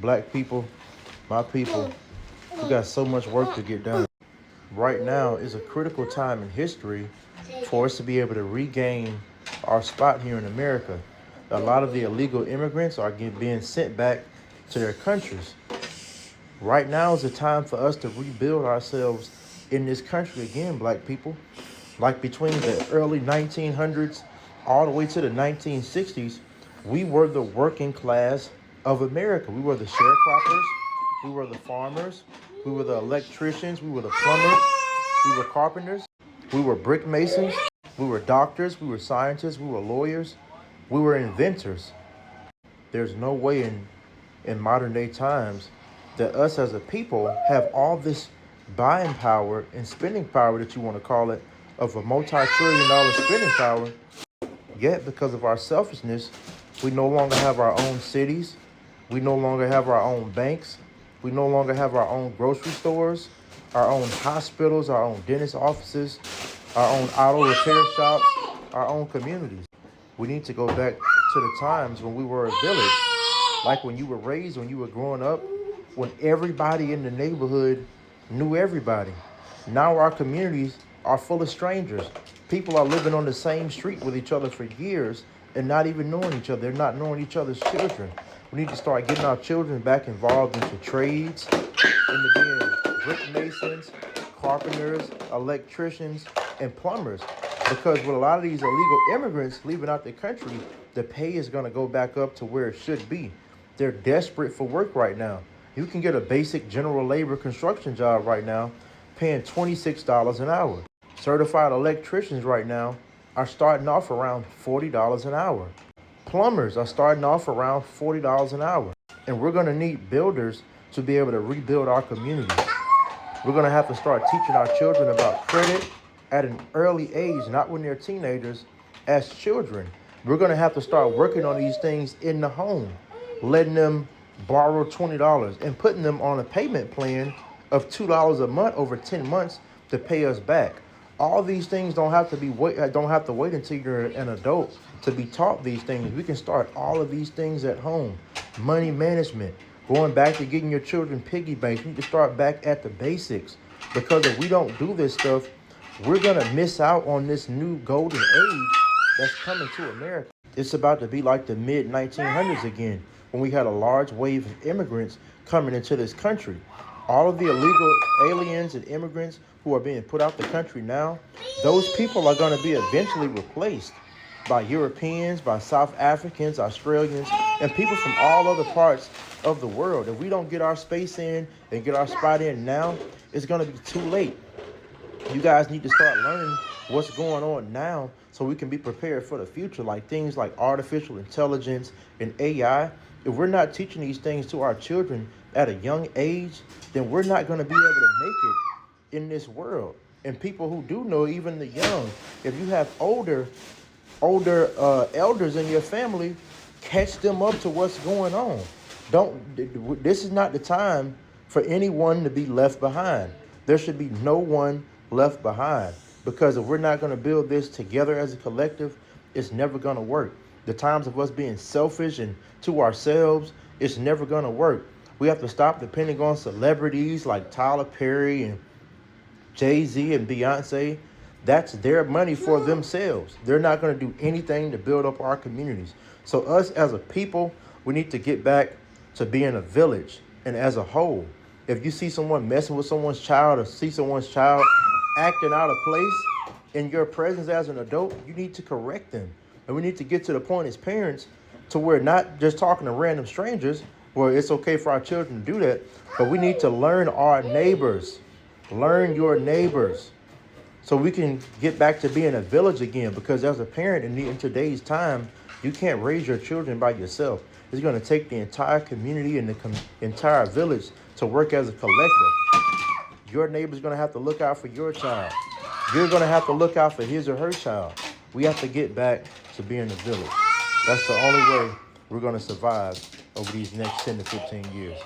Black people, my people, we got so much work to get done. Right now is a critical time in history for us to be able to regain our spot here in America. A lot of the illegal immigrants are being sent back to their countries. Right now is the time for us to rebuild ourselves in this country again, Black people. Like between the early 1900s all the way to the 1960s, we were the working class of America. We were the sharecroppers, we were the farmers, we were the electricians, we were the plumbers, we were carpenters, we were brick masons, we were doctors, we were scientists, we were lawyers, we were inventors. There's no way in modern day times that us as a people have all this buying power and spending power, that you want to call it, of a multi-trillion-dollar spending power. Yet because of our selfishness, we no longer have our own cities, we no longer have our own banks, we no longer have our own grocery stores, our own hospitals, our own dentist offices, our own auto repair shops, our own communities. We need to go back to the times when we were a village, like when you were raised, when you were growing up, when everybody in the neighborhood knew everybody. Now our communities are full of strangers. People are living on the same street with each other for years and not even knowing each other. They're not knowing each other's children. We need to start getting our children back involved into trades, into being brick masons, carpenters, electricians, and plumbers. Because with a lot of these illegal immigrants leaving out the country, the pay is going to go back up to where it should be. They're desperate for work right now. You can get a basic general labor construction job right now paying $26 an hour. Certified electricians right now are starting off around $40 an hour. Plumbers are starting off around $40 an hour. And we're going to need builders to be able to rebuild our communities. We're going to have to start teaching our children about credit at an early age, not when they're teenagers, as children. We're going to have to start working on these things in the home, letting them borrow $20 and putting them on a payment plan of $2 a month over 10 months to pay us back. All these things don't have to wait until you're an adult to be taught these things. We can start all of these things at home. Money management, going back to getting your children piggy banks. You need to start back at the basics, because if we don't do this stuff, we're going to miss out on this new golden age that's coming to America. It's about to be like the mid-1900s again, when we had a large wave of immigrants coming into this country. All of the illegal aliens and immigrants who are being put out the country now, those people are going to be eventually replaced by Europeans, by South Africans, Australians, and people from all other parts of the world. If we don't get our space in and get our spot in now, it's going to be too late. You guys need to start learning what's going on now so we can be prepared for the future, like things like artificial intelligence and AI. If we're not teaching these things to our children at a young age, then we're not going to be able to make it in this world. And people who do know, even the young, if you have older elders in your family, catch them up to what's going on. This is not the time for anyone to be left behind. There should be no one left behind, because if we're not going to build this together as a collective, it's never going to work. The times of us being selfish and to ourselves, it's never going to work. We have to stop depending on celebrities like Tyler Perry and Jay-Z and Beyonce. That's their money for themselves. They're not going to do anything to build up our communities. So us as a people, we need to get back to being a village and as a whole. If you see someone messing with someone's child, or see someone's child acting out of place in your presence as an adult, you need to correct them. And we need to get to the point as parents to where not just talking to random strangers, where it's okay for our children to do that, but we need to learn our neighbors. Learn your neighbors so we can get back to being a village again. Because as a parent in today's time, you can't raise your children by yourself. It's going to take the entire community and the entire village to work as a collective. Your neighbor's going to have to look out for your child. You're going to have to look out for his or her child. We have to get back to being a village. That's the only way we're going to survive over these next 10 to 15 years.